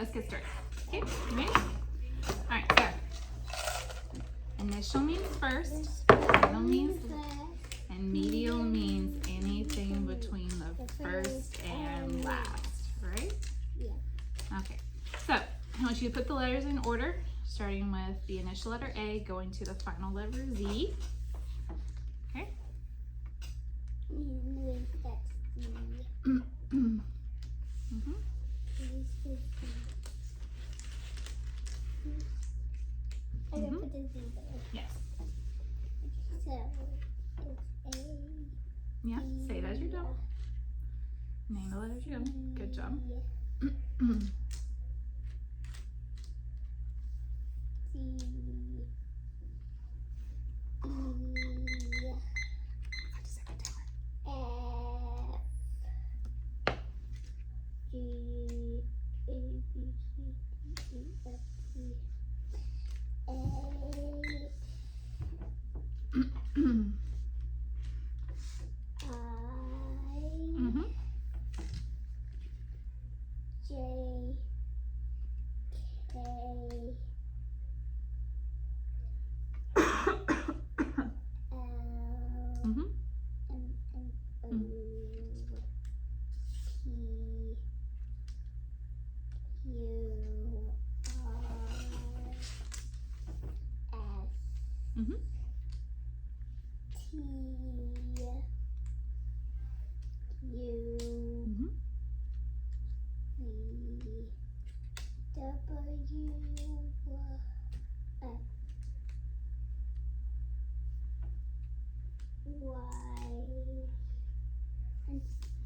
let's get started. Okay, ready? All right, so initial means first, final means and medial means anything between the first and last, right? Yeah. Okay, so I want you to put the letters in order, starting with the initial letter A, going to the final letter Z. Okay? Mm-hmm. I gotta put the Z there. Yes. So it's A. Yeah, say it as you're done. Name the letters you're done. Good job.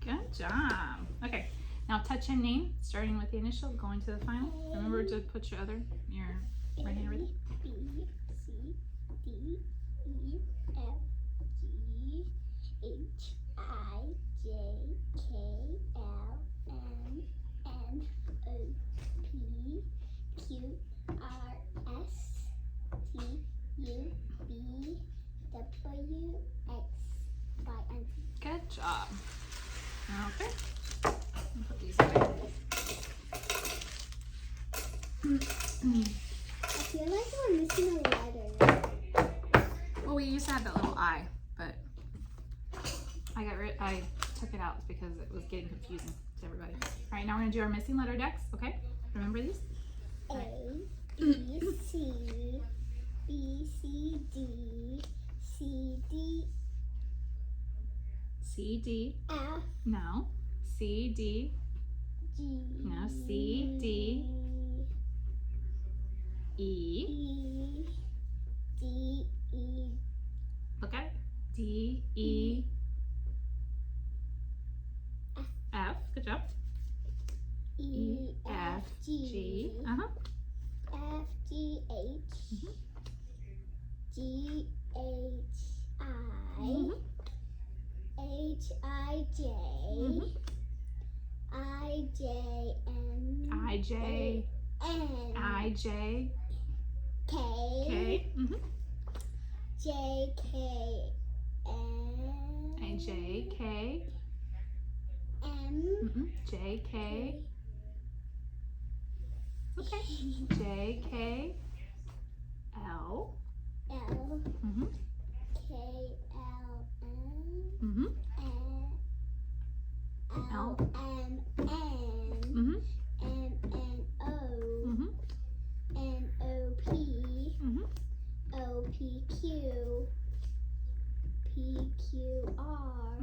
Good job. Okay, now touch and name, starting with the initial, going to the final. Remember to put your right hand ready. B, C, D, E, F, G, H, I, J, K, L, M, N, O, P, Q, R, S, T, U, V, W, X, Y, and Z. Good job. Okay. Put these away. I feel like we're missing a letter. Well, we used to have that little I, but I took it out because it was getting confusing to everybody. All right, now we're gonna do our missing letter decks. Okay, remember these? A, B, C, B, C, D, C, D, C, D. F, No. C, D. G. No. C, D. E. E, D, E. Look at it. D, E. F. Good job. E, F, G. F, G, H. G, H, I. H, I, J. I, J, N. I, J. N. I, J. K. K. J, K, N. I, J, K. M. J, K. Okay. J, K. L. L. K, L, M. L, M, N. M, N, O. N, O, P. O, P, Q. P, Q, R.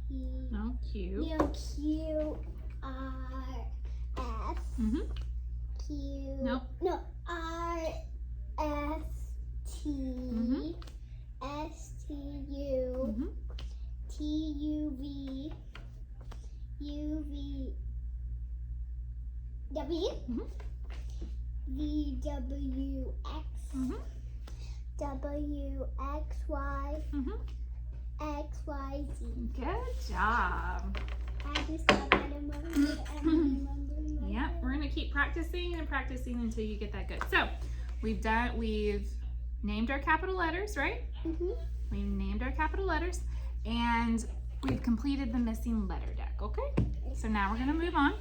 P. No, Q. No, Q, R, S. Q. Nope. No, R, S, T. S, T, U. T, U, V. U, V. W. V, W, X. W, X, Y. X, Y, Z. Good job. I just got that in my head and remember. Yep, we're gonna keep practicing and practicing until you get that good. So we've named our capital letters, right? We've named our capital letters and we've completed the missing letter deck, okay? So now we're gonna move on.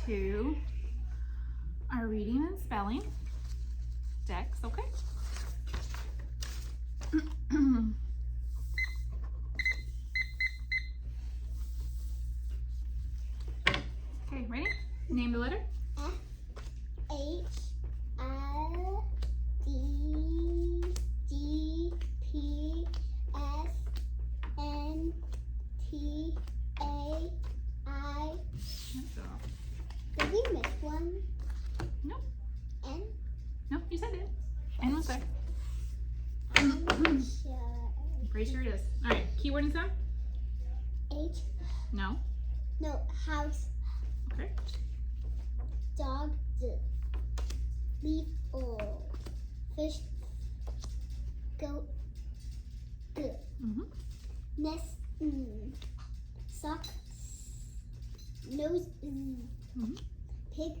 to our reading and spelling decks, okay? Okay, ready? Name the letter. H L D G P S N T A I. Good job. Did we miss one? No, N? no, you said it. N was there. I'm not sure. I'm pretty sure it is. All right, keyword and sound? H? No. No, house. Okay. Dog. D. Leaf. O. Fish. Goat. G. Mm-hmm. Nest. Sock. Nose. Mm-hmm. Pig.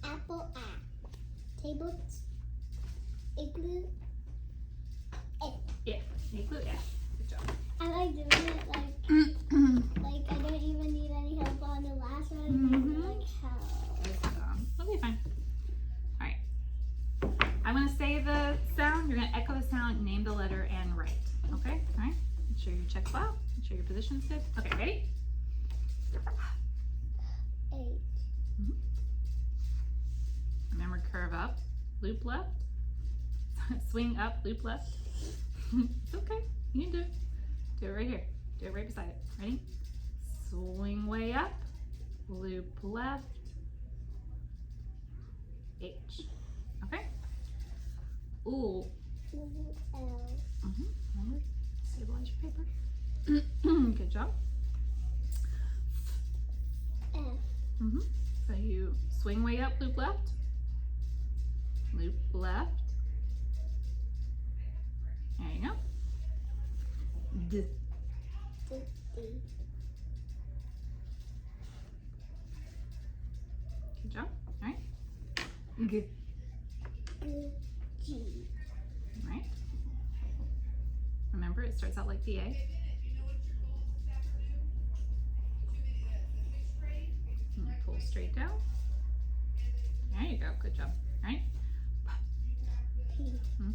Apple. A. Table. Igloo. Yeah, igloo, yeah. Good job. I like doing it like I don't even need any help on the last one. Mhm. Like how? It'll be fine. All right. I'm going to say the sound. You're going to echo the sound, name the letter, and write. Okay? All right. Make sure you check file. Make sure your position's good. Okay, ready? H. Remember, curve up, loop left. Swing up, loop left. It's okay. You can do it. Do it right here. Do it right beside it. Ready? Swing way up, loop left, H. Okay? Ooh. L. Remember, stabilize your paper. Good job. F. So you swing way up, loop left, loop left. There you go. D. D. D. Good job. All right. G. G. G. All right. Remember, it starts out like the A. And pull straight down. There you go. Good job. All right. P. It's fine.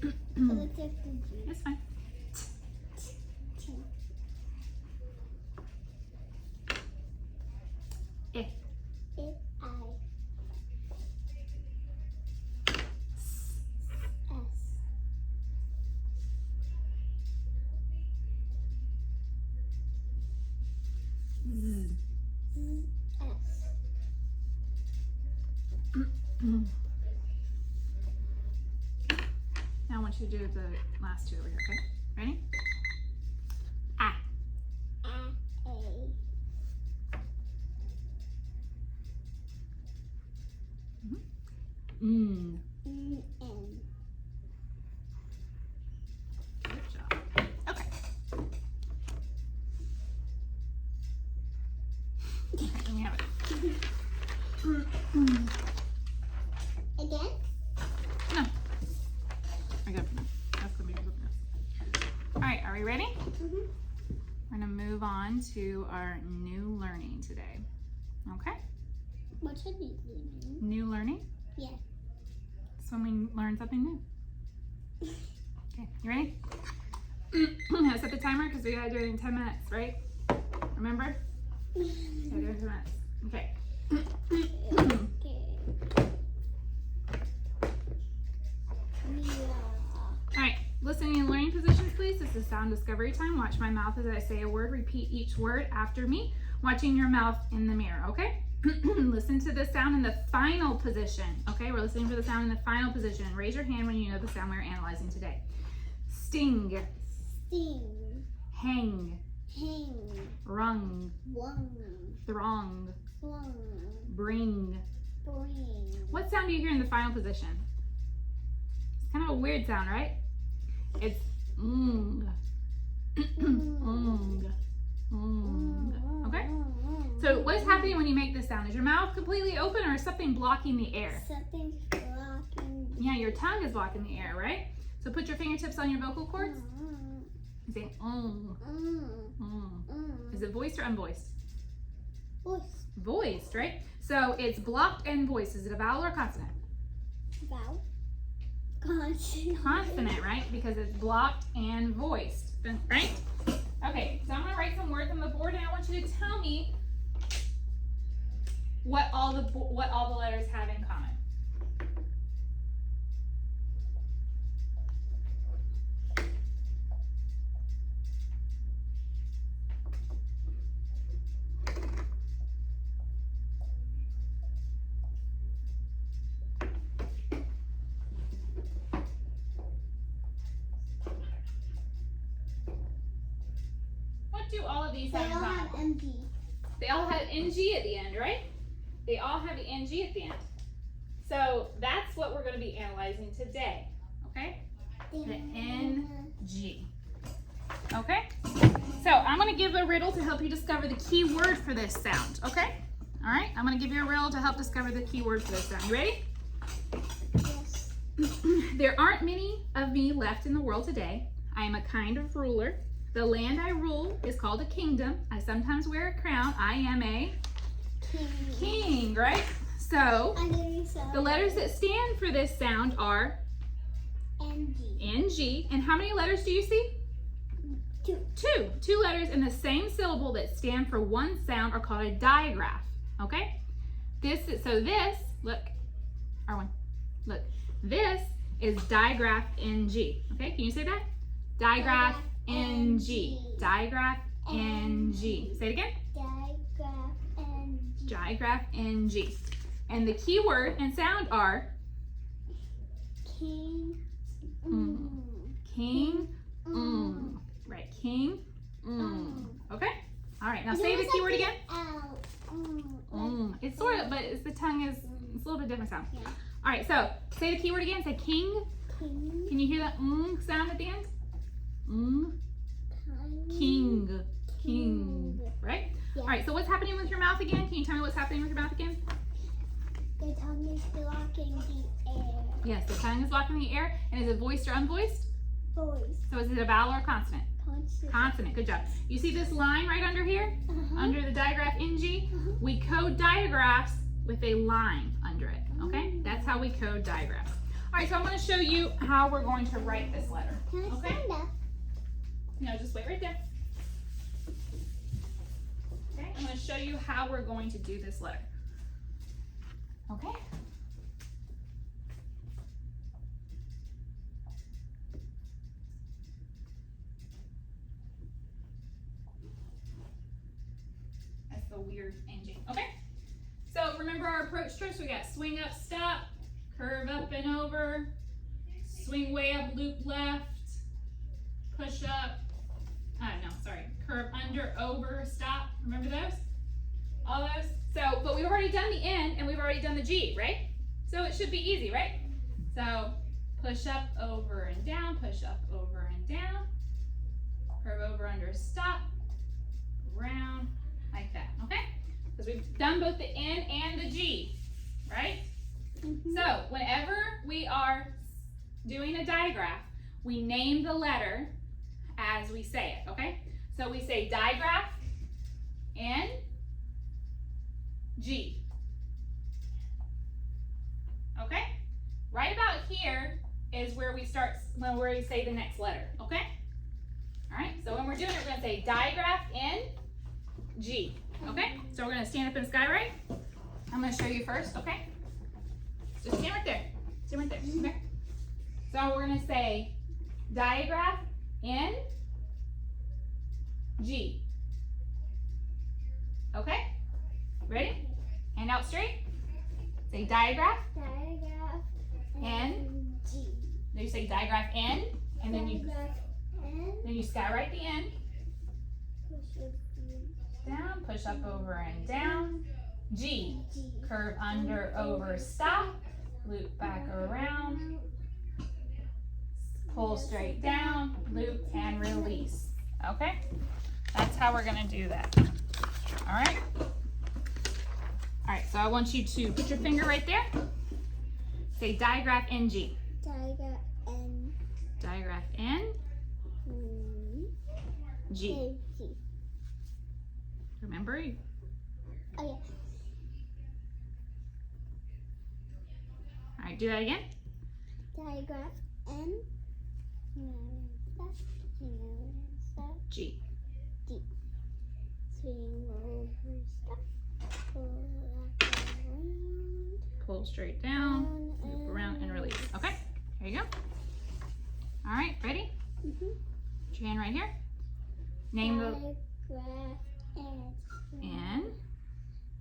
It looks like the G. It's fine. T. I. It. I. S. S. Z. Z. S. Now I want you to do the last two over here, okay? Ready? A. A. A. N. N. Good job. Okay. Okay, let me have it. Again? No. I got it. That's gonna be something else. All right, are we ready? Mm-hmm. We're gonna move on to our new learning today. Okay? What should we do? New learning? Yeah. It's when we learn something new. Okay, you ready? I set the timer because we gotta do it in 10 minutes, right? Remember? Yeah, do it in 10 minutes. Okay. Okay. Yeah. All right, listening and learning positions, please. This is sound discovery time. Watch my mouth as I say a word. Repeat each word after me, watching your mouth in the mirror, okay? Listen to the sound in the final position, okay? We're listening for the sound in the final position. Raise your hand when you know the sound we're analyzing today. Sting, Sting. hang, Hang. rung, Wung. throng, Flung. bring. Bring. What sound do you hear in the final position? It's kind of a weird sound, right? It's ung. Ung. Ung. Okay? So what's happening when you make this sound? Is your mouth completely open or is something blocking the air? Something's blocking. Yeah, your tongue is blocking the air, right? So put your fingertips on your vocal cords. You say Is it voiced or unvoiced? Voice. Voiced, right? So it's blocked and voiced. Is it a vowel or a consonant? Vowel. Consonant. Consonant, right? Because it's blocked and voiced, right? Okay, so I'm gonna write some words on the board, and I want you to tell me what all the letters have in common. What do all of these They have in all common? have MD. They all have NG at the end, right? They all have the NG at the end. So that's what we're going to be analyzing today, okay? The NG. Okay? So I'm going to give a riddle to help you discover the key word for this sound, okay? All right? I'm going to give you a riddle to help discover the key word for this sound. You ready? Yes. There aren't many of me left in the world today. I am a kind of ruler. The land I rule is called a kingdom. I sometimes wear a crown. I am a king, right? So the letters that stand for this sound are NG. And how many letters do you see? Two. Two letters in the same syllable that stand for one sound are called a digraph. Okay? This, look, Arwen, look. This is digraph NG. Okay, can you say that? Digraph NG. Digraph NG. Say it again. Digraph NG. Digraph NG. And the key word and sound are King. King. Right, king. Okay? All right, now say the key word again. It's sort of, but the tongue is, it's a little bit different sound. Yeah. All right, so say the key word again. Say king. King. Can you hear that sound at the end? King. King. Right? Yeah. All right, so what's happening with your mouth again? Can you tell me what's happening with your mouth again? The tongue is blocking the air. Yes, the tongue is blocking the air. And is it voiced or unvoiced? Voice. So is it a vowel or a consonant? Consonant. Consonant. Good job. You see this line right under here? Under the digraph NG? We code digraphs with a line under it. Okay? That's how we code digraphs. All right, so I'm going to show you how we're going to write this letter. Can I Okay? stand up? No, just wait right there. Okay, I'm going to show you how we're going to do this letter. Okay? That's the weird engine. Okay? So remember our approach strokes. We got swing up, stop, curve up and over, swing way up, loop left, push up. Curve under, over, stop. Remember those? All those? So, but we've already done the N and we've already done the G, right? So it should be easy, right? So push up, over and down, push up, over and down, curve over, under, stop, round, like that, okay? Because we've done both the N and the G, right? So whenever we are doing a digraph, we name the letter as we say it, okay? So we say digraph, N, G. Okay? Right about here is where we say the next letter, okay? All right, so when we're doing it, we're gonna say digraph, N, G, okay? So we're gonna stand up in skywrite. I'm gonna show you first, okay? Just stand right there, okay? So we're gonna say digraph, N, G. Okay? Ready? Hand out straight. Say digraph. Digraph. N. G. Then you say digraph N, and then you skywrite the N. Down, push up, over and down. G. Curve under, over, stop. Loop back around. Pull straight down, loop, and release. Okay? That's how we're gonna do that. All right? All right, so I want you to put your finger right there. Say digraph NG. Digraph N. Digraph N. G. G. Remember? Oh, yeah. All right, do that again. Digraph N. G. G. Swing over stuff. Pull up around. Pull straight down, loop around, and release. Okay, here you go. All right, ready? Mm-hmm. Put your hand right here. Name the Digraph and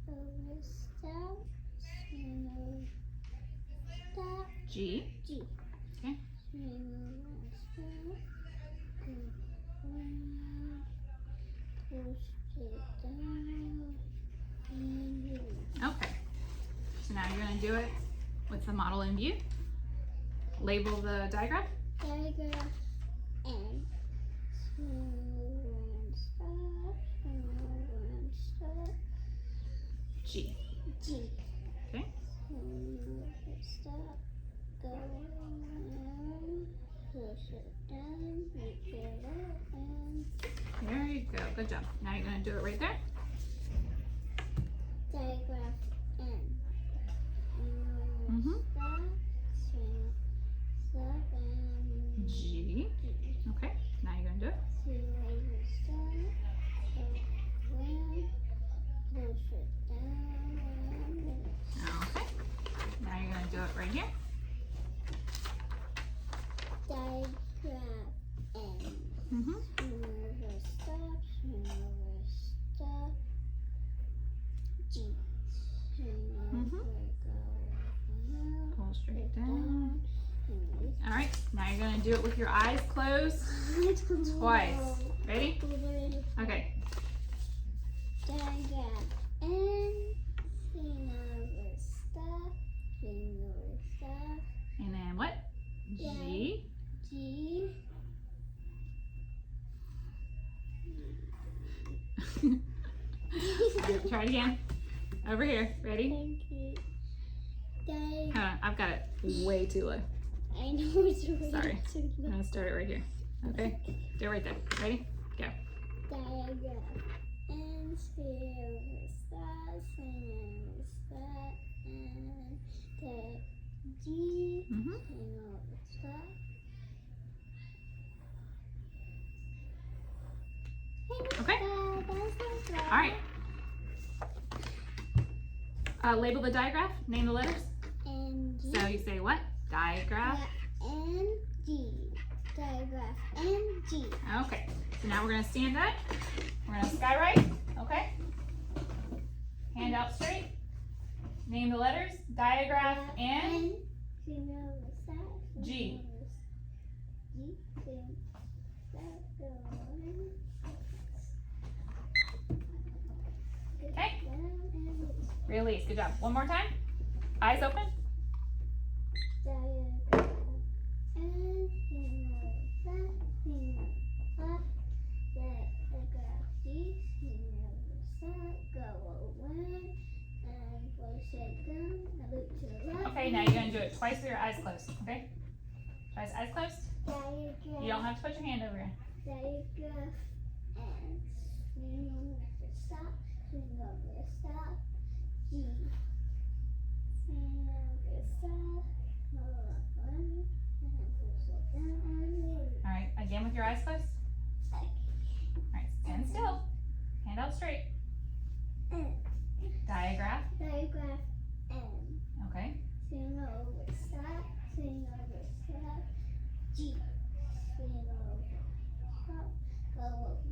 over stuff. Swing over stuff. G. G. Okay. Swing over stuff. Go around. Pull straight down. And release. Okay. So now you're going to do it with the model in view. Label the digraph. Digraph N. Swing over and stop. Swing over and stop. G. G. Okay. Swing over, stop. Go around. Push it down. Make it up and There you go. Good job. Now you're going to do it right there. digraph N. Mhm. Stop. Swing. Stop and G. G. Okay. Now you're going to do it. Swing over, stop. Go around. Push it down and release. Okay. Now you're going to do it right here. Digraph N. Mhm. Swing over, stop. Swing over, stop. G. Swing over, go around. Pull straight down. Down. And release. All right. Now you're going to do it with your eyes closed twice. Ready? Okay. Digraph N. Swing over, stop. Swing over, stop. And then what? G. G. Try it again. Over here. Ready? Thank you. Hold on. I've got it way too low. I know it's really Sorry. too I'm low. going to start it right here. Okay? Do it right there. Ready? Go. Digraph and swing over, stop, swing over, stop, and the G, Mhm. swing over, stop. Okay. That's not All right. Label the digraph. Name the letters. And G. So you say what? Digraph. And G. Digraph and G. Okay. So now we're going to stand up. We're going to sky right. Okay. Hand out straight. Name the letters. Digraph and Swing over, stop, swing G. over, G. Swing, stop, go around. Okay. Down and release. Release. Good job. One more time. Eyes open. Digraph and swing over, stop, swing over, stop. Digraph G. Swing over, stop, go around and push it down and loop to the left. Okay. Now you're going to do it twice with your eyes closed. Okay. Twice eyes closed. Digraph. You don't have to put your hand over here. Digraph and swing over, stop, swing over, stop, G. Swing over, stop, pull up one, and then push it down and release. All right. Again with your eyes closed. All right. Stand still. Hand out straight. Digraph. Digraph and Okay. swing over, stop, swing over, stop, G. Swing over, stop, go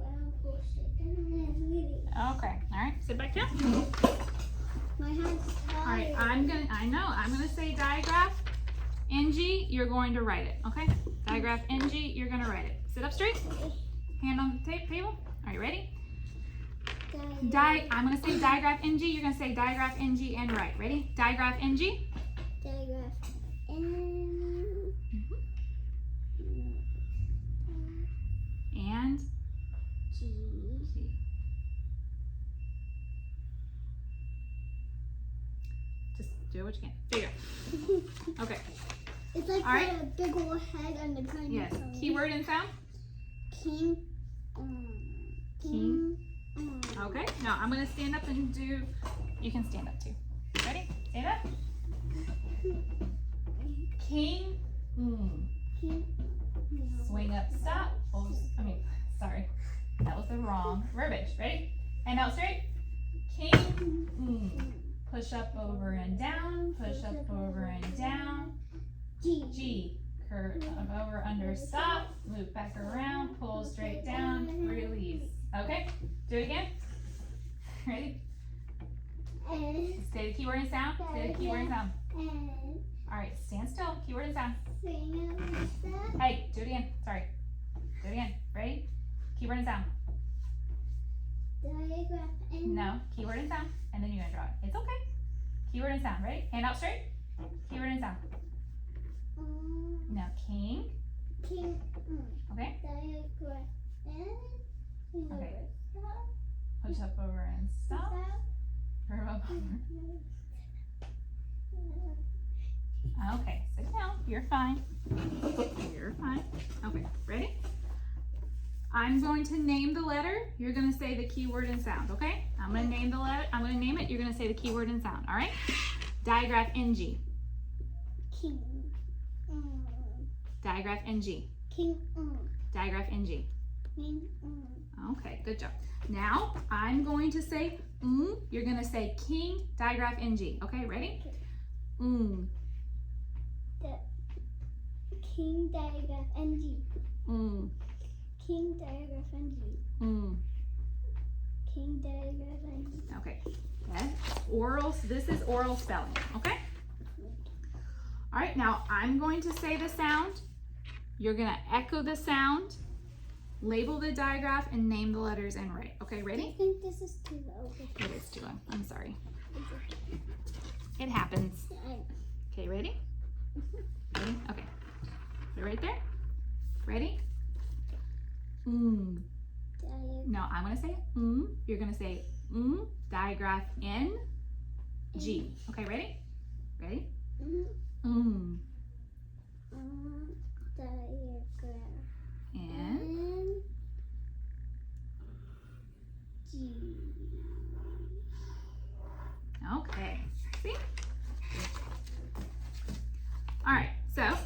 around, push it down and release. Okay. All right. Sit back down. My hand's tired. All right. I'm gonna say digraph. NG. You're going to write it. Okay. Digraph NG. You're gonna write it. Sit up straight. Hand on the table. Are you ready? I'm gonna say digraph NG. You're gonna say digraph NG and write. Ready? Digraph NG. Digraph N. And G. G. Just do what you can. There you go. Okay. It's like All right. a big old head and a tiny Yes. tongue. Keyword and sound. King. King. Okay, now I'm gonna stand up and do, you can stand up too. Ready? Stand up. King. Swing up, stop. Sorry. That was the wrong verbiage. Ready? And out straight. King. Push up, over, and down. Push up, over, and down. G. Curve over, under, stop. Loop back around. Pull straight down. Release. Okay? Do it again. Ready? Say the keyword and sound. Say the keyword and sound. Alright, stand still. Keyword and sound. Hey, do it again. Sorry. Do it again. Ready? Keyword and sound. Digraph and No, keyword and sound. And then you're gonna draw it. It's okay. Keyword and sound. Ready? Hand out straight. Keyword and sound. Now, king. King. Okay. Digraph and Okay. Push up, over, and stop. Curve up, over. Okay, sit down. You're fine. You're fine. Okay, ready? I'm going to name the letter. You're going to say the keyword and sound, okay? I'm going to name the letter. I'm going to name it. You're going to say the keyword and sound, all right? Digraph NG. King. Digraph NG. King. Digraph NG. King. Okay, good job. Now, I'm going to say You're going to say king, digraph NG. Okay, ready? King digraph NG. King digraph NG. King digraph NG. Okay. Oral. This is oral spelling. Okay. All right. Now I'm going to say the sound. You're gonna echo the sound, label the digraph, and name the letters and write. Okay. I Ready? think this is too low. It is too low. I'm sorry. It happens. Okay. Ready? Ready? Okay. Put it right there. Ready? No, I'm gonna say You're gonna say digraph N G. Okay, ready? Ready? Digraph N G. Okay. See? All right. So I'm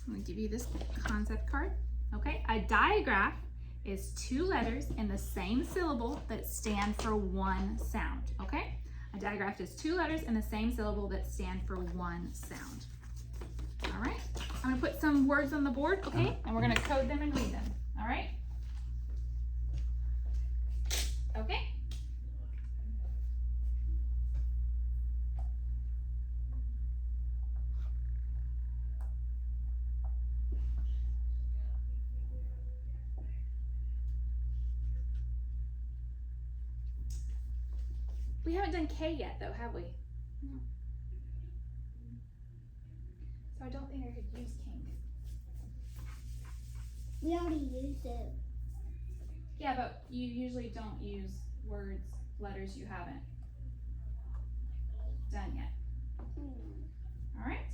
gonna give you this concept card. Okay, a digraph is two letters in the same syllable that stand for one sound. Okay, a digraph is two letters in the same syllable that stand for one sound. All right, I'm gonna put some words on the board, okay, and we're gonna code them and read them. All right. Okay. We haven't done K yet, though, have we? No. So I don't think I could use king. We already used it. Yeah, but you usually don't use words, letters you haven't done yet. All right?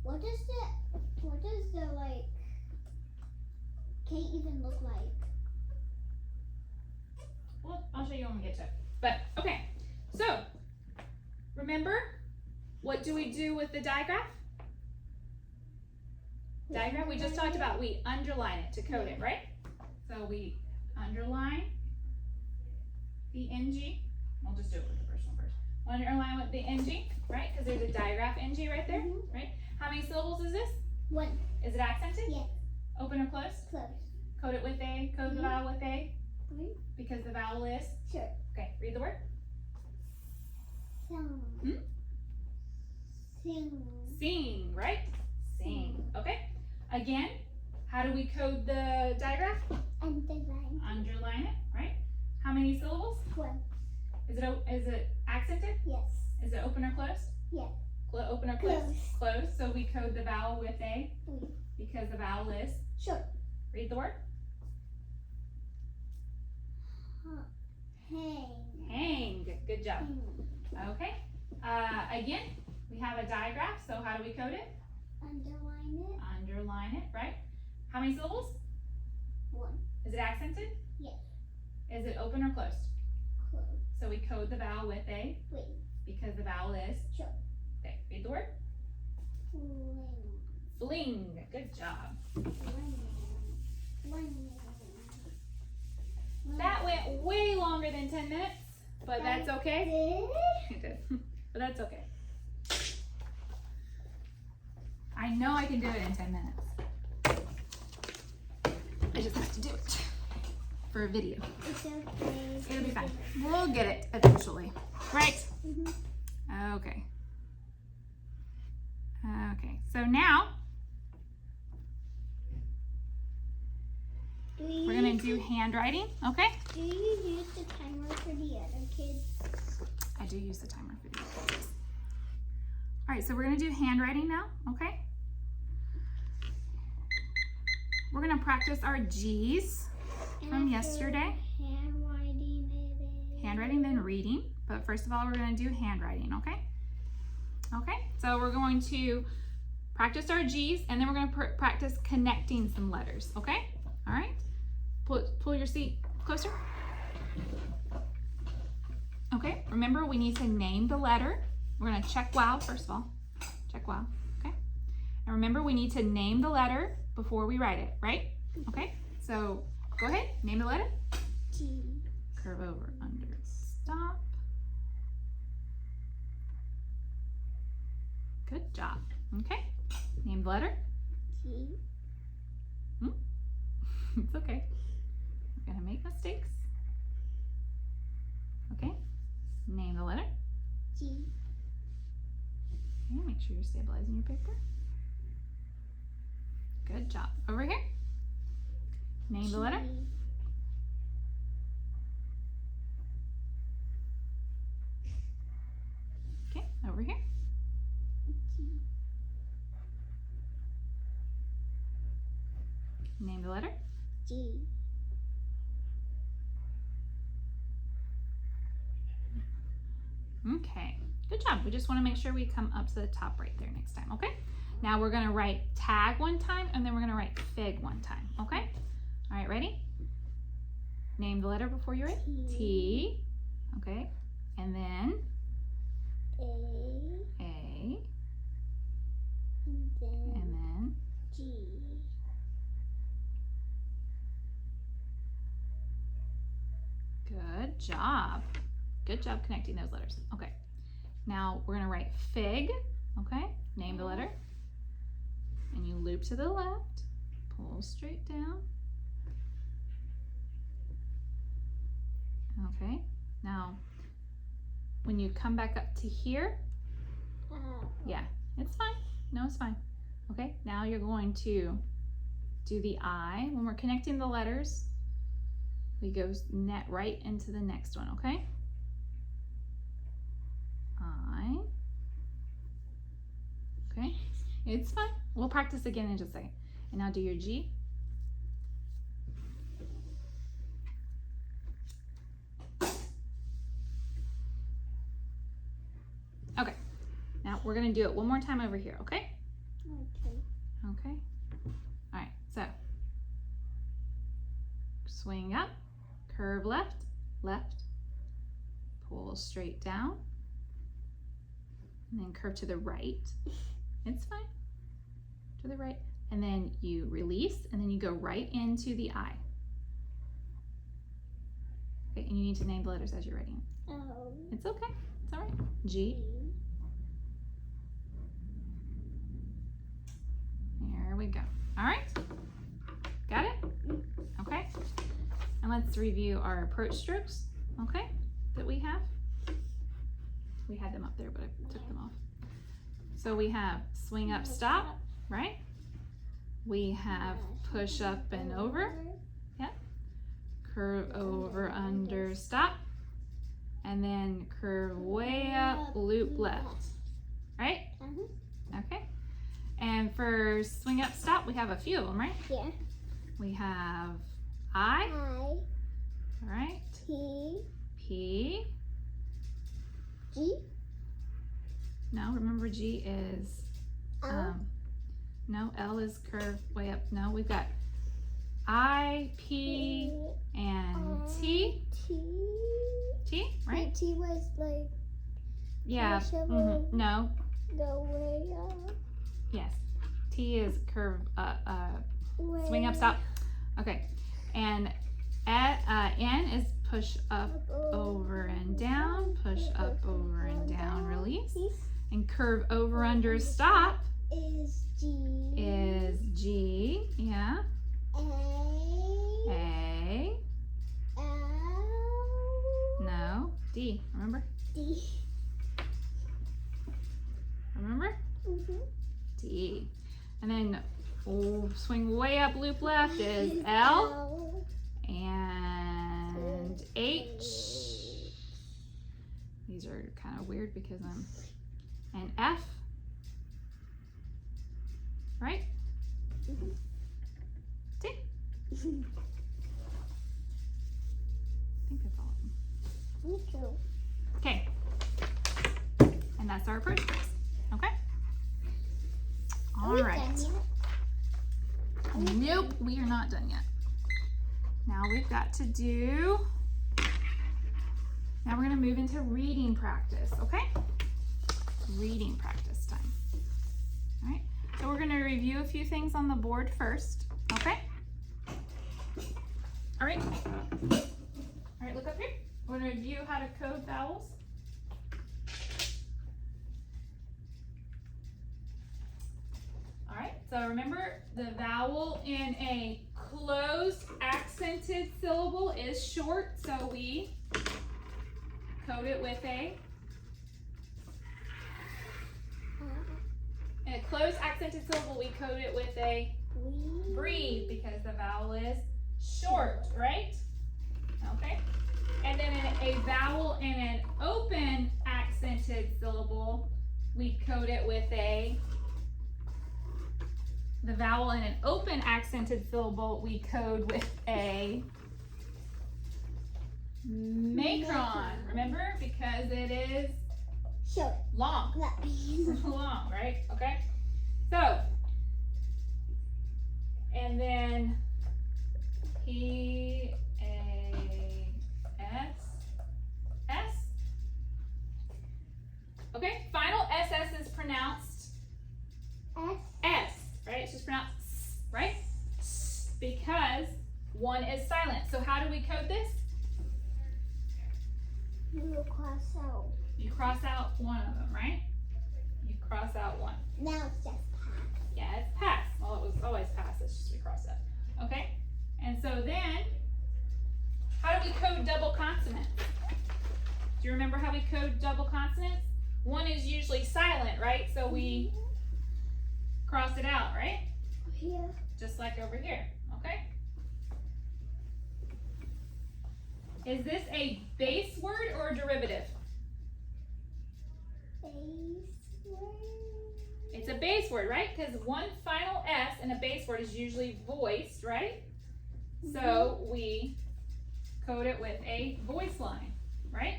What does the like K even look like? Well, I'll show you when we get to it. But, okay. So, remember, what do we do with the digraph? Diagram we just talked about, we underline it to code it, right? So we underline the NG. I'll just do it with the first one first. Underline with the NG, right? Because there's a digraph NG right there, right? How many syllables is this? One. Is it accented? Yes. Open or close? Close. Code it with a, code the vowel with a, Three. because the vowel is? Sure. Okay, read the word. Sing. Sing. Sing, right? Sing, okay? Again, how do we code the digraph? Underline. Underline it, right? How many syllables? One. Is it accented? Yes. Is it open or closed? Yes. Open or closed? Close. Closed. So we code the vowel with a, Three. because the vowel is. Sure. Read the word. Hang. Hang. Good job. Hang. Okay. Again, we have a digraph. So how do we code it? Underline it. Underline it, right? How many syllables? 1. Is it accented? Yes. Is it open or closed? Close. So we code the vowel with a, Wait. because the vowel is? Sure. Okay, read the word. Fling. Fling. Good job. Fling. Fling. That went way longer than 10 minutes, but that's okay. It did, but that's okay. I know I can do it in 10 minutes. I just have to do it for a video. It's okay. It'll be fine. We'll get it eventually. Right? Mm-hmm. Okay. Okay, so now we're gonna do handwriting, okay? Do you use the timer for the other kids? I do use the timer for the other kids. All right, so we're gonna do handwriting now, okay? We're gonna practice our G's from yesterday. Handwriting it is. Handwriting, then reading. But first of all, we're gonna do handwriting, okay? Okay, so we're going to practice our G's and then we're gonna practice connecting some letters, okay? All right, pull your seat closer. Okay, remember we need to name the letter. We're gonna check wow first of all. Check wow, okay? And remember we need to name the letter before we write it, right? Okay, so go ahead, name the letter. G. Curve over, under, stop. Good job, okay? Name the letter. T. It's okay. We're gonna make mistakes. Okay, name the letter. G. Okay, make sure you're stabilizing your paper. Good job. Over here. Name the letter. Okay, over here. G. Name the letter. G. Okay, good job. We just want to make sure we come up to the top right there next time, okay? Now we're going to write tag one time and then we're going to write fig one time, okay? All right, ready? Name the letter before you write. T. Okay, and then A. A, And then and then G. good job. Good job connecting those letters. Okay, now we're going to write fig, okay? Name the letter. And you loop to the left, pull straight down. Okay, now when you come back up to here, yeah, it's fine. No, it's fine. Okay, now you're going to do the I. When we're connecting the letters, we go net right into the next one, okay? I. Okay, it's fine. We'll practice again in just a second. And now do your G. Okay, now we're gonna do it one more time over here, okay? Okay. Okay, all right, so swing up, curve left, left, pull straight down, and then curve to the right. It's fine, to the right, and then you release, and then you go right into the I. Okay, and you need to name the letters as you're writing. It's okay, it's all right. G. There we go. All right, got it? Okay, and let's review our approach strokes, okay, that we have. We had them up there, but I took them off. So we have swing up, stop, right? We have push up and over, yep. Curve over, under, stop. And then curve way up, loop left, right? Okay. And for swing up, stop, we have a few of them, right? Yeah. We have I, I. right? T. P. G. No, remember G is No, L is curved way up. No, we've got I, P, and T. T, right? T was like Yeah. pushable. No. Go way up. Yes. T is curve. Way Swing up, stop. Okay. And N is push up, over and down. Push up, over and down. Release. And curve over, under, stop. Is G. Is G. Yeah. A. L. No. D. Remember? D. Remember? Mm-hmm. D. And then swing way up, loop left is L and H. These are kind of weird because and F. Right? Mm-hmm. D. I think that's all of them. Me too. Okay. And that's our approach quiz. Okay? All right. Nope, we are not done yet. Now we've got to do, now we're going to move into reading practice, okay? Reading practice time. All right, so we're going to review a few things on the board first, okay? All right. All right, look up here. We're going to review how to code vowels. All right, so remember the vowel in a closed accented syllable is short, so we code it with a, in a closed accented syllable, we code it with a breathe because the vowel is short, right? Okay. And then in a vowel in an open accented syllable, we code it with a, the vowel in an open accented syllable, we code with a macron. Remember? Because it is Short. long. Long, right? Okay. So, and then P, A, S, S. Okay. Final SS is pronounced S. Right? It's just pronounced S, right? S, because one is silent. So how do we code this? You will cross out. You cross out one of them, right? You cross out one. Now it's just pass. Yeah, it's pass. Well, it was always pass. It's just we cross out. Okay? And so then, how do we code double consonants? Do you remember how we code double consonants? One is usually silent, right? So we cross it out, right? Here. Just like over here, okay? Is this a base word or a derivative? Base word. It's a base word, right? Because one final S in a base word is usually voiced, right? So we code it with a voice line, right?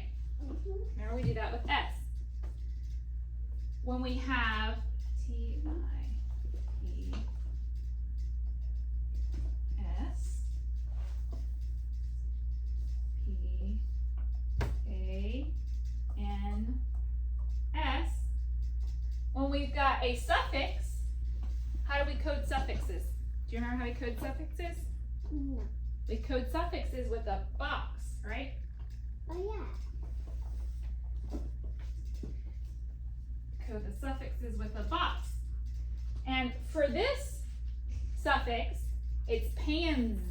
Remember we do that with S. When we have T-I-P-S, P-A-N-S, when we've got a suffix, how do we code suffixes? Do you remember how we code suffixes? No. We code suffixes with a box, right? Oh yeah. Code the suffixes with a box. And for this suffix, it's pans,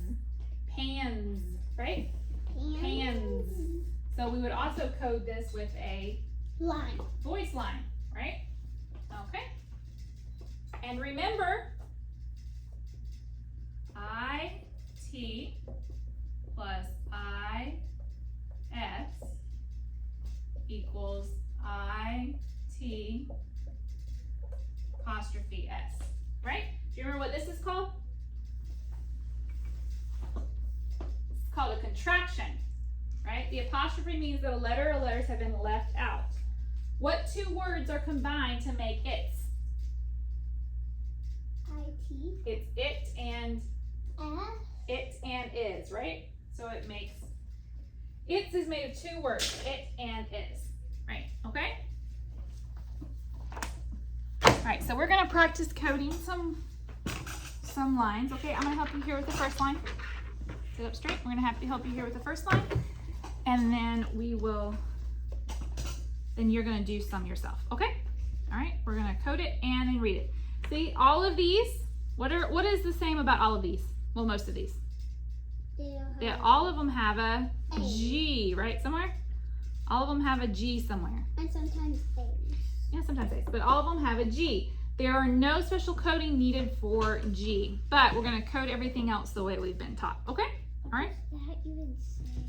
right? Pans. So we would also code this with a Line. voice line, right? Okay. And remember, I-T plus I-S equals I-T apostrophe S, right? Do you remember what this is called? It's called a contraction, right? The apostrophe means that a letter or letters have been left out. What two words are combined to make its? T. It's it and F. it and is, right? So it makes, it is made of two words, it and is, right? Okay? All right, so we're gonna practice coding some lines. Okay, I'm gonna help you here with the first line. Sit up straight. We're gonna have to help you here with the first line, and then then you're gonna do some yourself. Okay? All right, we're gonna code it and then read it. See, all of these. What is the same about all of these? Well, most of these. All of them have a G, right? Somewhere. All of them have a G somewhere. And sometimes A's. Yeah, sometimes A's, but all of them have a G. There are no special coding needed for G, but we're gonna code everything else the way we've been taught. Okay? All right. What does that even say?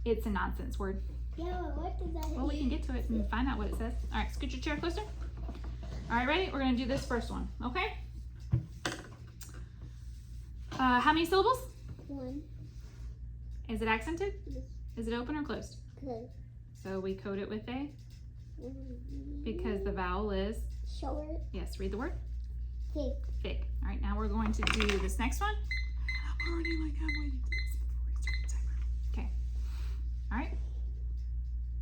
It's a nonsense word. Yeah, but what does that Well, we can get to it and find out what it says. All right, scoot your chair closer. All right, ready? We're gonna do this first one. Okay? How many syllables? 1. Is it accented? Yes. Is it open or closed? Good. So we code it with a, because the vowel is, Short. yes, read the word. Fig. Fig. All right, now we're going to do this next one. I'm already like halfway to do this before we start the timer. Okay. All right.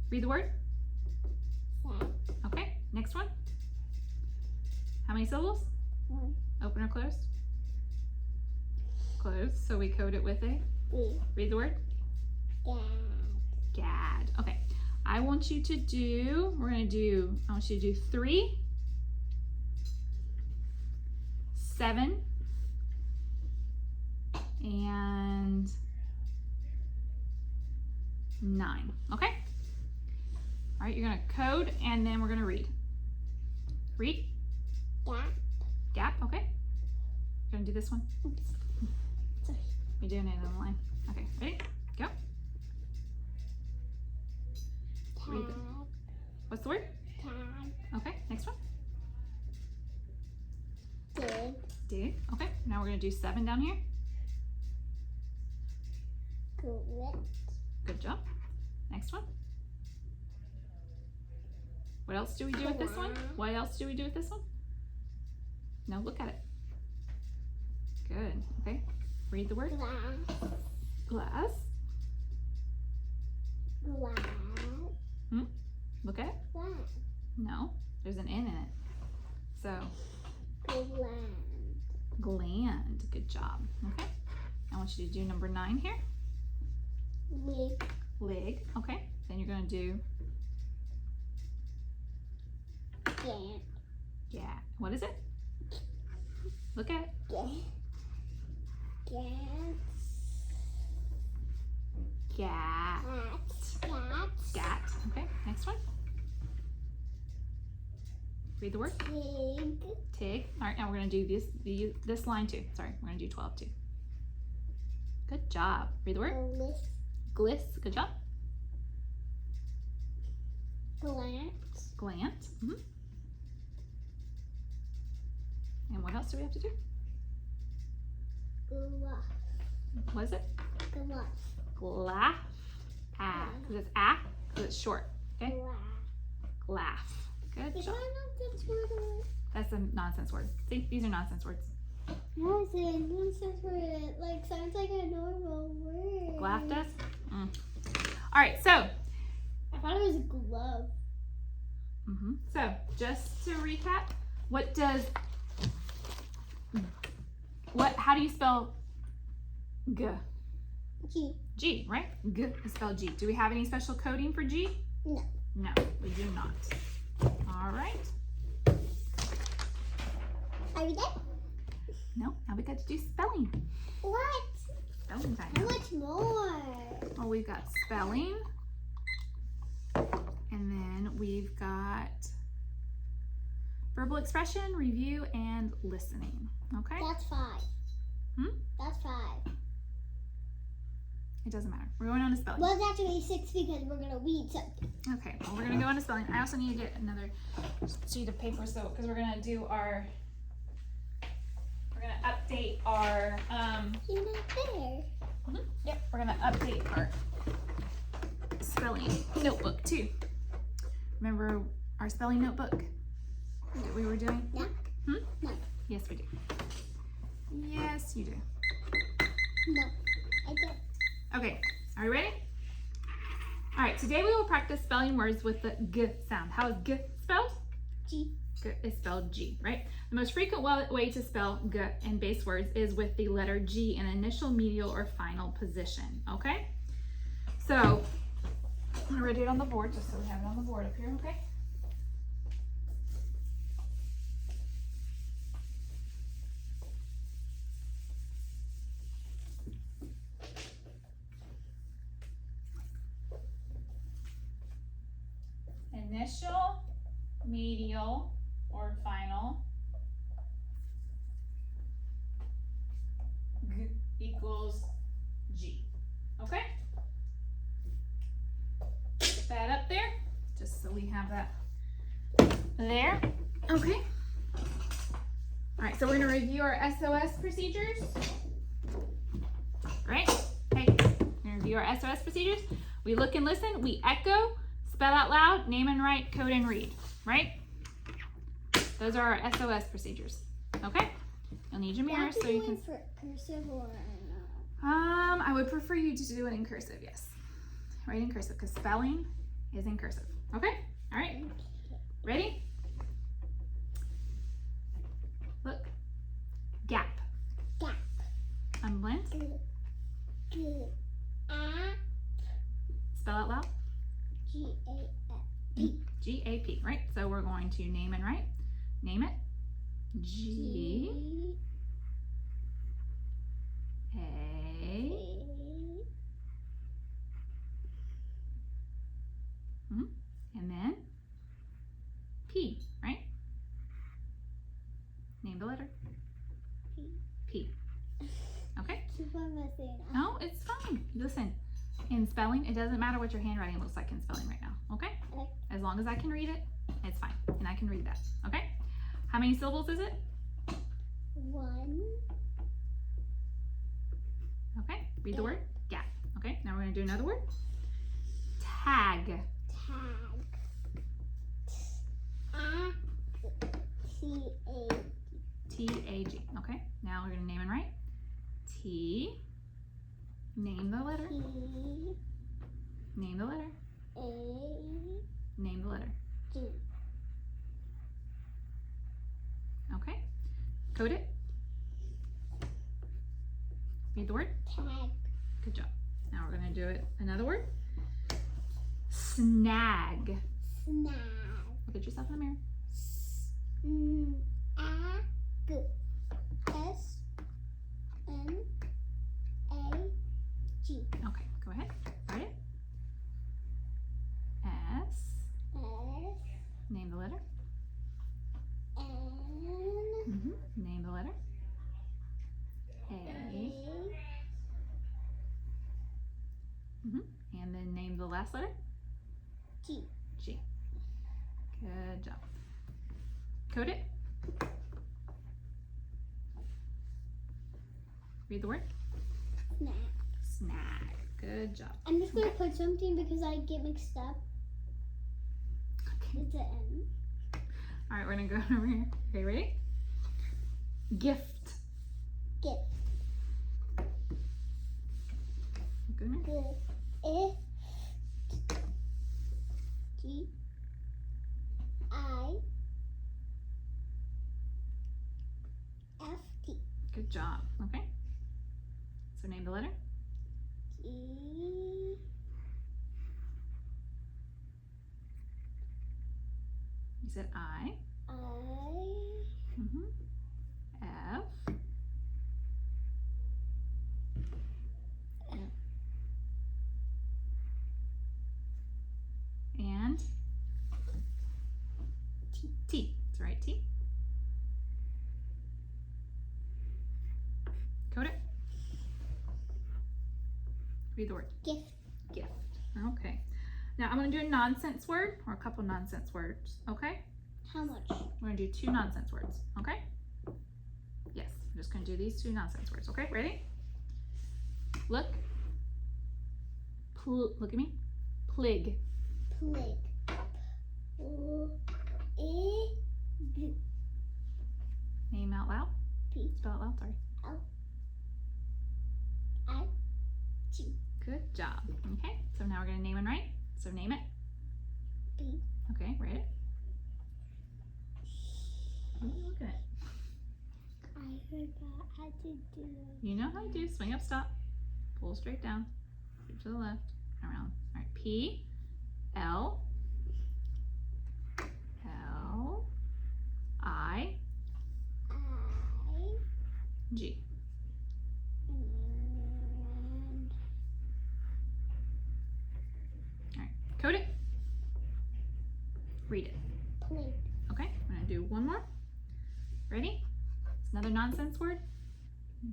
Read the word. Sad. Okay, next one. How many syllables? 1. Open or closed? Closed, so we code it with a, B. read the word. Dad. Gad. Okay. I want you to do, I want you to do 3, 7, and 9. Okay? All right, you're gonna code and then we're gonna read. Read. Gap. Gap, okay. You're gonna do this one? Oops. Sorry. You're doing it on the line. Okay, ready? Go. Read Tag. What's the word? Tag. Okay, next one. Dig. Dig. Okay, now we're gonna do 7 down here. Grit. Good job. Next one. What else do we do with this one? What else do we do with this one? No, look at it. Good. Okay. Read the word. Glass. Glass. Glass. Look at it. Glass. No, there's an N in it. So, Gland. gland. Good job. Okay. I want you to do number 9 here. Lig. Leg. Okay. Then you're going to do, Gant. yeah. What is it? Look at it. Gant. Gat. Cat. Gat. Okay. Next one. Read the word. Pig. Tig. All right. Now we're going to do this line too. Sorry. We're going to do 12 too. Good job. Read the word. Gliss. Gliss. Good job. Glant. Glant. And what else do we have to do? Gluff. What is it? Gluff. Glaff. Ah. Because it's ah. Because it's short. Okay. Glass. Glaff. Good Is job. that not this word? That's a nonsense word. See, these are nonsense words. No, it's a nonsense word. Like, sounds like a normal word. Glaff does? All right, so. I thought it was a glove. So, just to recap, how do you spell G? G. G, right? G is spelled G. Do we have any special coding for G? No. No, we do not. All right. Are we done? No, now we got to do spelling. What? Spelling time. How much more? Well, we've got spelling. And then we've got verbal expression, review, and listening. Okay? That's 5. That's 5. It doesn't matter. We're going on to spelling. Well, it's actually 6 because we're going to read something. Okay, well, we're going to go on to spelling. I also need to get another sheet of paper because we're going to do our, we're going to update our, You're not there. Yep, we're going to update our spelling notebook too. Remember our spelling notebook that we were doing? No. Hmm? No. Yes, we do. we'll practice spelling words with the G sound. How is G spelled? G. G is spelled G, right? The most frequent way to spell G in base words is with the letter G in initial, medial, or final position, okay? So, I'm gonna write it on the board just so we have it on the board up here, okay? Initial, medial, or final. G equals G. Okay? Put that up there, just so we have that there. Okay. All right, so we're gonna review our SOS procedures. Right? Okay, we're gonna review our SOS procedures. We look and listen, we echo, spell out loud, name and write, code and read, right? Those are our SOS procedures, okay? You'll need your mirror so you can... For cursive or no? I would prefer you to do it in cursive, yes. Write in cursive, because spelling is in cursive, okay? All right, ready? Look, gap. Gap. Unblend, spell out loud. G-A-P. G-A-P, right? So we're going to name and write. Name it. G-A. And then P, right? Name the letter. P. Okay? Keep on messing up. No, it's fine. Listen, in spelling, it doesn't matter what your handwriting looks like in spelling right now, okay? Okay. As long as I can read it, it's fine. And I can read that, okay? How many syllables is it? 1. Okay, read the word. Gap. Okay, now we're gonna do another word. Tag. Tag. T-A. T-A-G. Okay, now we're gonna name and write. T. Name the letter. T. Name the letter. A. Name the letter. G. Okay, code it. Read the word. Tag. Good job. Now we're gonna do it. Another word. Snag. Snag. Look at yourself in the mirror. S-N-A-G. S-N-A-G. Okay, go ahead. Write it. S. S. Name the letter. N. Name the letter. A. A. And then name the last letter. G. G. Good job. Code it. Read the word. Snag. Snag. Good job. I'm just gonna put something because I get mixed up. Okay. It's an N. All right, we're gonna go over here. Okay, ready? Gift. Gift. Look in the mirror. Gift. I. G. I. F. T. Good job. Okay. So name the letter. G. You said I. I. F. And T. T. That's right, T. Code it. Read the word. Gift. Gift. Okay. Now I'm going to do a nonsense word or a couple nonsense words. Okay. How much? We're going to do 2 nonsense words. Okay. Yes. I'm just going to do these 2 nonsense words. Okay. Ready? Look. Look at me. Plig. Plig. P-L-I-G. Name out loud. P. Spell out loud. Sorry. I. G. Good job. Okay. So now we're going to name and write. So name it. B. Okay, write it. What are you looking at? I forgot how to do it. You know how to do. Swing up, stop. Pull straight down. Scoop to the left. Around. All right. P. L. L. I. G. And All right. Code it. Read it. plate. Okay. I'm gonna do one more. Ready? It's another nonsense word.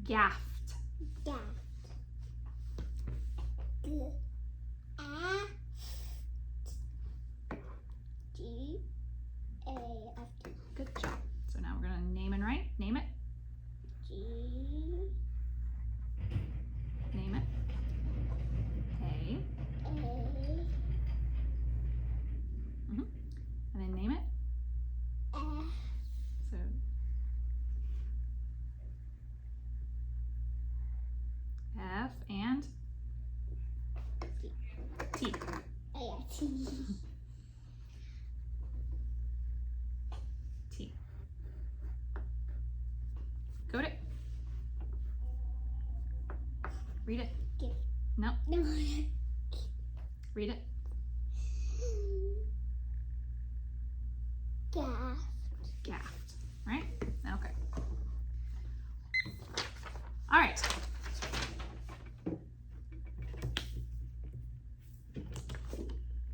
Gaffed. Gaff. G. A. G. A. F. Good job. So now we're gonna name and write. Name it. G. Name it. A. A. And then name it. F. So F and T. A. T. T. Code it. Read it. Gift. No. No. Read it. Gaff. Gaffed. Right? Okay. All right.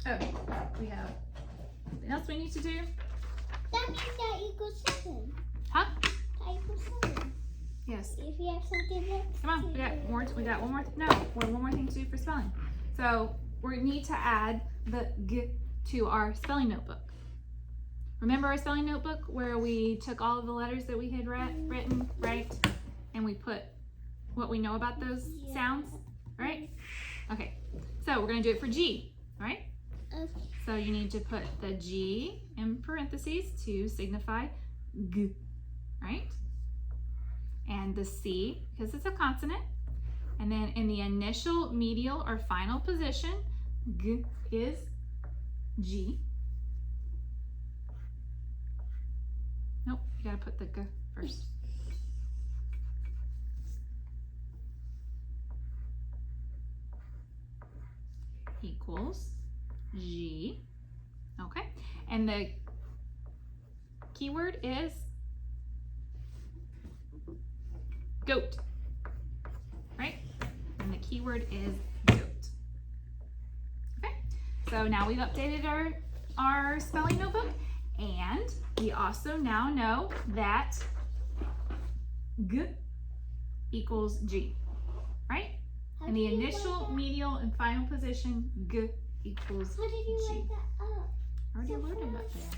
Oh, we have something else we need to do. That means that equals 7. Huh? That equals 7. Yes. If you have something else. Come on. We got more. We got one more. No, one more thing to do for spelling. So we need to add the g to our spelling notebook. Remember our spelling notebook where we took all of the letters that we had written, right? And we put what we know about those sounds, right? Okay. So we're gonna do it for G, right? Okay. So you need to put the G in parentheses to signify g, right? And the C, because it's a consonant. And then in the initial, medial, or final position, g is G. Nope, you gotta put the g first. Equals G. Okay, and the keyword is goat, right? And the keyword is goat. Okay, so now we've updated our spelling notebook, and we also now know that g equals G, right? In the initial, medial, and final position, g equals How did you G. write that up? I already wrote it up there.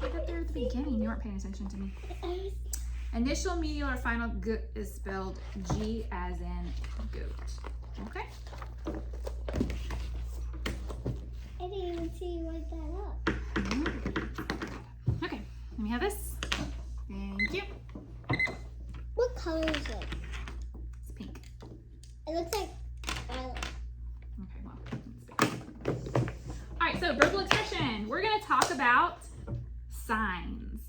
Right up there at the beginning. You weren't paying attention to me. Initial, medial, or final g is spelled G as in goat. Okay? I didn't even see you write that up. Okay, let me have this. Thank you. What color is it? It's pink. It looks like violet. Okay, well, let's see. All right, so verbal expression. We're going to talk about signs.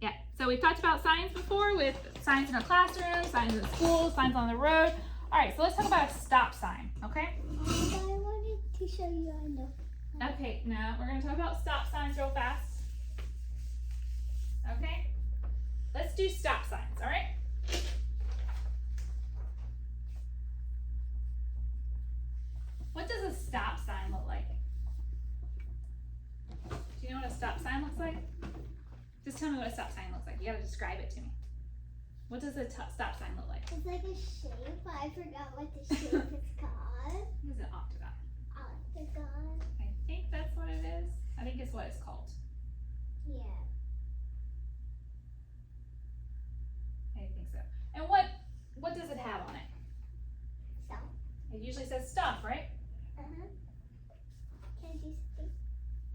Yeah, so we've talked about signs before with signs in a classroom, signs in school, signs on the road. All right, so let's talk about a stop sign, okay? But I wanted to show you I know. Okay, now we're going to talk about stop signs real fast. Okay? Let's do stop signs, all right? What does a stop sign look like? Do you know what a stop sign looks like? Just tell me what a stop sign looks like. You gotta describe it to me. What does a stop sign look like? It's like a shape, but I forgot what the shape is called. What is it, octagon? Octagon. I think that's what it is. I think it's what it's called. Yeah. I think so. And what does it have on it? Stop. It usually says stop, right? Uh-huh. Can you see?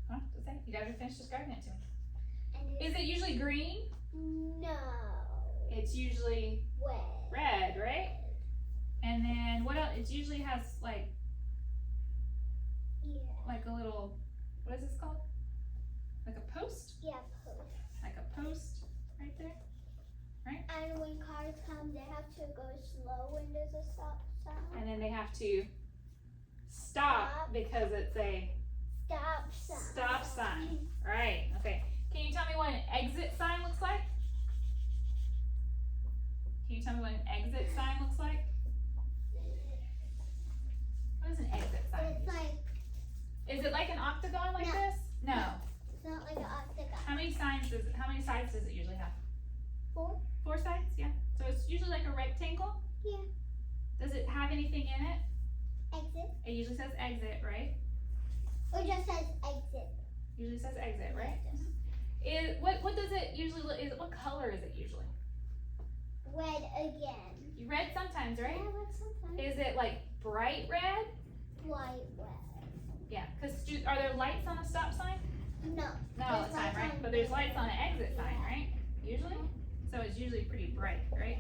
Huh? Does that? You gotta finish describing it to me. And Is it usually green? no. It's usually Red. red, right? And then what else? It usually has like Yeah. like a little, what is this called? Like a post? Yeah, post. Like a post right there. And when cars come, they have to go slow when there's a stop sign. And then they have to stop because it's a Stop sign. stop sign. Right, okay. Can you tell me what an exit sign looks like? Can you tell me what an exit sign looks like? What is an exit sign? It's like, Is it like an octagon like No. this? No. it's not like an octagon. How many sides does it usually have? 4? 4 sides, yeah. So it's usually like a rectangle. Yeah. Does it have anything in it? Exit. It usually says exit, right? Or just says exit. Usually says exit, right? What does it usually look? What color is it usually? Red again. Red sometimes, right? Yeah, red sometimes. Is it like bright red? White red. Yeah. Because are there lights on a stop sign? No. Not all the time, right? But there's lights on an exit sign, right? Usually. So it's usually pretty bright, right?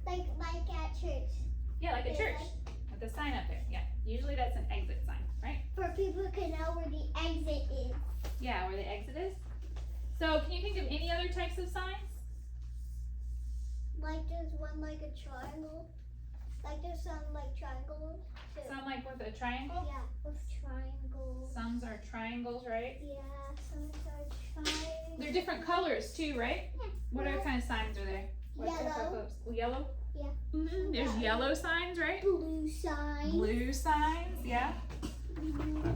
Yeah, like at church. Yeah, like a It's church with the sign up there. Yeah. Usually that's an exit sign, right? For people who can know where the exit is. Yeah, where the exit is. So can you think of any other types of signs? Like there's one like a triangle. Like there's some like triangles. too. Some like with a triangle. Yeah, with triangles. Some are triangles, right? Yeah, some are triangles. They're different colors too, right? Yeah. What other kind of signs are there? What's the Yellow. colors? Yellow? Yeah. Mm-hmm. There's yellow signs, right? Blue sign. Blue signs, yeah.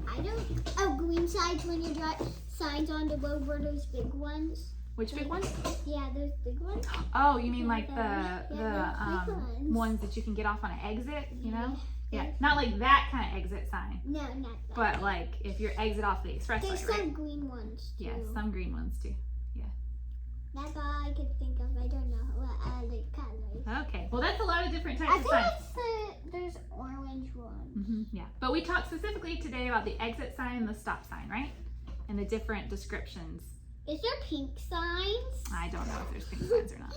I don't. Oh, green signs when you drive. Signs on the road were those big ones. Which big ones? Yeah, those big ones. Oh, you mean Yeah, like yeah, the those big ones. ones that you can get off on an exit, you know? Yeah. Yeah, not like that kind of exit sign, No, not that. but like if you're exit off the expressway, There's right? some green ones too. Yeah, some green ones too. That's all I can think of. I don't know what other colors. Okay, well that's a lot of different types I of think signs. it's there's orange ones. Yeah, but we talked specifically today about the exit sign and the stop sign, right? And the different descriptions. Is there pink signs? I don't know if there's pink signs or not.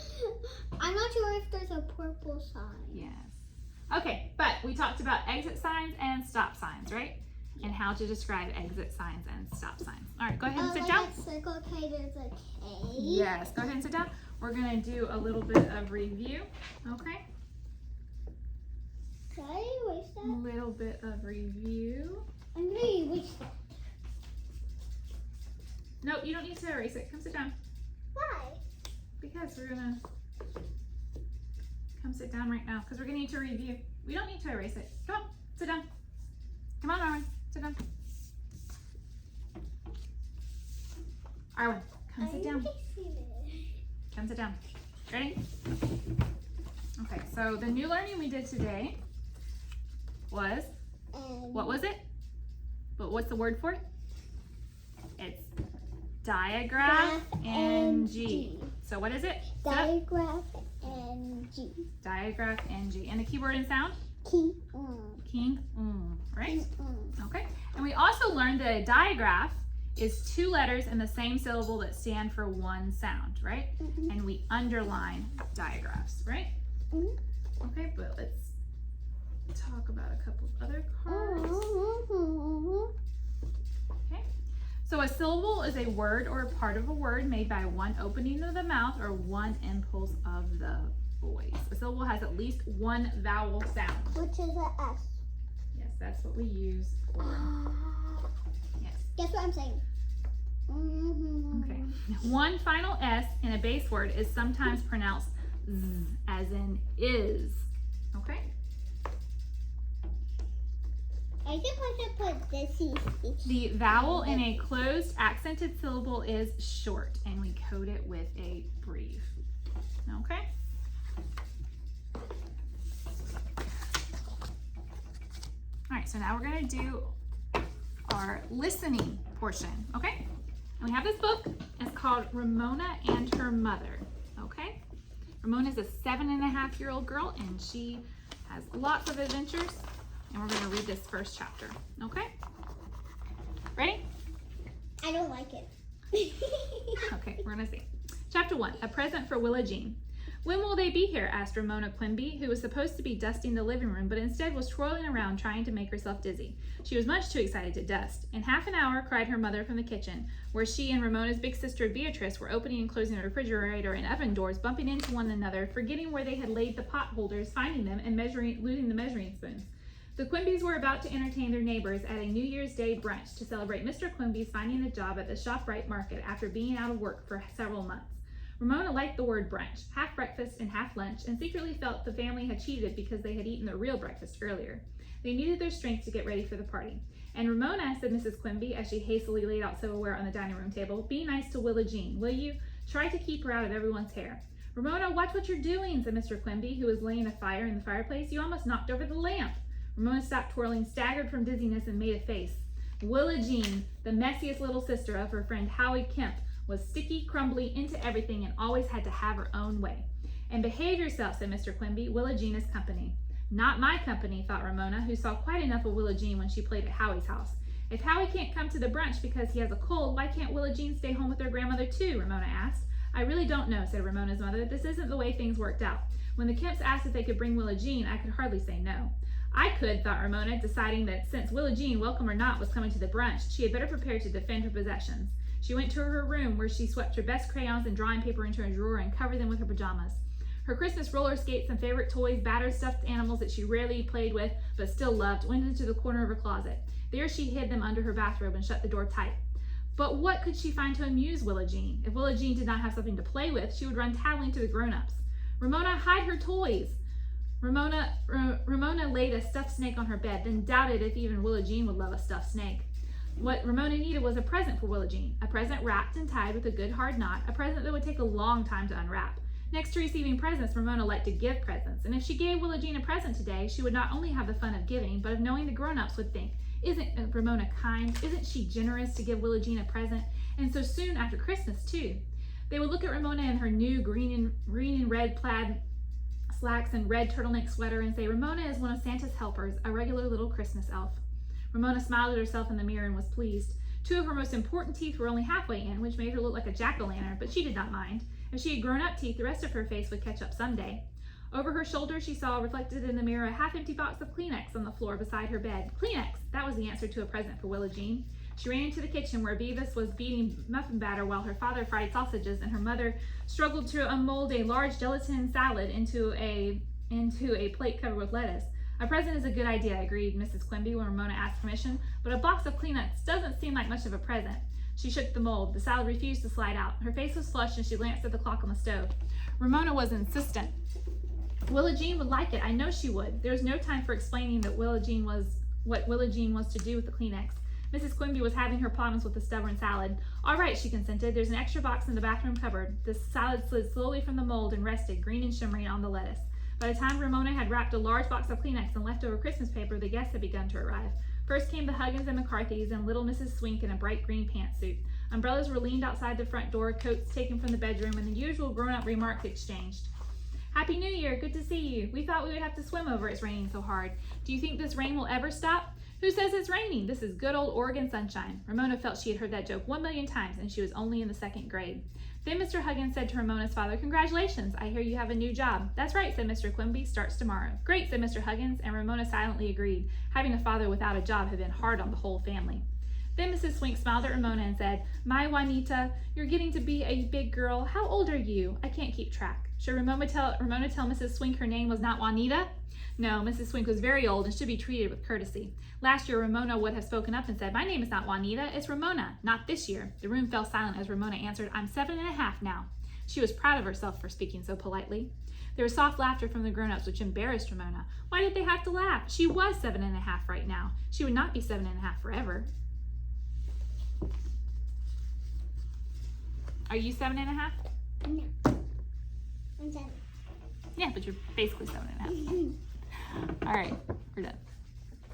I'm not sure if there's a purple sign. Yes. Okay, but we talked about exit signs and stop signs, right? And how to describe exit signs and stop signs. All right, go ahead and sit like down. that circle K, there's a K. Yes, go ahead and sit down. We're gonna do a little bit of review, okay? Okay, where's A that? little bit of review. I'm gonna erase that. Nope, you don't need to erase it. Come sit down. Why? Because we're gonna come sit down right now because we're gonna need to review. We don't need to erase it. Come on, sit down. Come on, Arwen, sit down. Arwen, come sit down. Come sit down. Ready? Okay, so the new learning we did today was, what was it? But what's the word for it? It's digraph and G. So what is it? Digraph and G. Digraph and G. And the keyword and sound? King. King, right? Okay. And we also learned that a digraph is 2 letters in the same syllable that stand for one sound, right? And we underline digraphs, right? Okay, but let's talk about a couple of other cards. Okay. So a syllable is a word or a part of a word made by one opening of the mouth or one impulse of the voice. A syllable has at least one vowel sound. Which is a S. Yes, that's what we use for. Yes. Guess what I'm saying? Okay. One final S in a base word is sometimes pronounced Z, as in is. Okay? I think I should put this. The vowel in a closed accented syllable is short, and we code it with a brief. Okay? All right, so now we're going to do our listening portion, okay? And we have this book. It's called Ramona and Her Mother, okay? Ramona is a 7.5-year-old girl, and she has lots of adventures. And we're going to read this first chapter, okay? Ready? I don't like it. Okay, we're going to see. Chapter 1, A Present for Willa Jean. When will they be here? Asked Ramona Quimby, who was supposed to be dusting the living room, but instead was twirling around trying to make herself dizzy. She was much too excited to dust. In half an hour, cried her mother from the kitchen, where she and Ramona's big sister Beatrice were opening and closing the refrigerator and oven doors, bumping into one another, forgetting where they had laid the pot holders, finding them, and losing the measuring spoons. The Quimbys were about to entertain their neighbors at a New Year's Day brunch to celebrate Mr. Quimby's finding a job at the ShopRite market after being out of work for several months. Ramona liked the word brunch, half breakfast and half lunch, and secretly felt the family had cheated because they had eaten their real breakfast earlier. They needed their strength to get ready for the party. And Ramona, said Mrs. Quimby as she hastily laid out silverware on the dining room table, be nice to Willa Jean, will you? Try to keep her out of everyone's hair. Ramona, watch what you're doing, said Mr. Quimby, who was laying a fire in the fireplace. You almost knocked over the lamp. Ramona stopped twirling, staggered from dizziness, and made a face. Willa Jean, the messiest little sister of her friend Howie Kemp, was sticky, crumbly, into everything, and always had to have her own way. And behave yourself, said Mr. Quimby. Willa Jean is company. Not my company, thought Ramona, who saw quite enough of Willa Jean when she played at Howie's house. If Howie can't come to the brunch because he has a cold, why can't Willa Jean stay home with her grandmother too? Ramona asked. I really don't know, said Ramona's mother. This isn't the way things worked out. When the Kemps asked if they could bring Willa Jean, I could hardly say no. I could, thought Ramona, deciding that since Willa Jean, welcome or not, was coming to the brunch, she had better prepare to defend her possessions. She went to her room, where she swept her best crayons and drawing paper into a drawer and covered them with her pajamas. Her Christmas roller skates and favorite toys, battered stuffed animals that she rarely played with but still loved, went into the corner of her closet. There she hid them under her bathrobe and shut the door tight. But what could she find to amuse Willa Jean? If Willa Jean did not have something to play with, she would run tattling to the grown-ups. Ramona, hide her toys! Ramona laid a stuffed snake on her bed, then doubted if even Willa Jean would love a stuffed snake. What Ramona needed was a present for Willa Jean, a present wrapped and tied with a good hard knot, a present that would take a long time to unwrap. Next to receiving presents, Ramona liked to give presents, and if she gave Willa Jean a present today, she would not only have the fun of giving, but of knowing the grown-ups would think, isn't Ramona kind? Isn't she generous to give Willa Jean a present? And so soon after Christmas, too. They would look at Ramona in her new green and red plaid slacks and red turtleneck sweater and say, Ramona is one of Santa's helpers, a regular little Christmas elf. Ramona smiled at herself in the mirror and was pleased. Two of her most important teeth were only halfway in, which made her look like a jack-o'-lantern, but she did not mind. If she had grown-up teeth, the rest of her face would catch up someday. Over her shoulder, she saw reflected in the mirror a half-empty box of Kleenex on the floor beside her bed. Kleenex! That was the answer to a present for Willa Jean. She ran into the kitchen where Beavis was beating muffin batter while her father fried sausages and her mother struggled to unmold a large gelatin salad into a plate covered with lettuce. A present is a good idea, agreed Mrs. Quimby when Ramona asked permission, but a box of Kleenex doesn't seem like much of a present. She shook the mold. The salad refused to slide out. Her face was flushed and she glanced at the clock on the stove. Ramona was insistent. Willa Jean would like it. I know she would. There was no time for explaining that what Willa Jean was to do with the Kleenex. Mrs. Quimby was having her problems with the stubborn salad. All right, she consented. There's an extra box in the bathroom cupboard. The salad slid slowly from the mold and rested, green and shimmering, on the lettuce. By the time Ramona had wrapped a large box of Kleenex and leftover Christmas paper, the guests had begun to arrive. First came the Huggins and McCarthys and little Mrs. Swink in a bright green pantsuit. Umbrellas were leaned outside the front door, coats taken from the bedroom, and the usual grown-up remarks exchanged. Happy New Year, good to see you. We thought we would have to swim over, it's raining so hard. Do you think this rain will ever stop? Who says it's raining? This is good old Oregon sunshine. Ramona felt she had heard that joke 1,000,000 times, and she was only in the 2nd grade. Then Mr. Huggins said to Ramona's father, Congratulations, I hear you have a new job. That's right, said Mr. Quimby, starts tomorrow. Great, said Mr. Huggins, and Ramona silently agreed. Having a father without a job had been hard on the whole family. Then Mrs. Swink smiled at Ramona and said, My Juanita, you're getting to be a big girl. How old are you? I can't keep track. Should Ramona tell Mrs. Swink her name was not Juanita? No, Mrs. Swink was very old and should be treated with courtesy. Last year, Ramona would have spoken up and said, My name is not Juanita, it's Ramona. Not this year. The room fell silent as Ramona answered, I'm 7½ now. She was proud of herself for speaking so politely. There was soft laughter from the grown-ups, which embarrassed Ramona. Why did they have to laugh? She was 7½ right now. She would not be 7½ forever. Are you 7½? No. I'm 7. Yeah, but you're basically 7½. All right, we're done.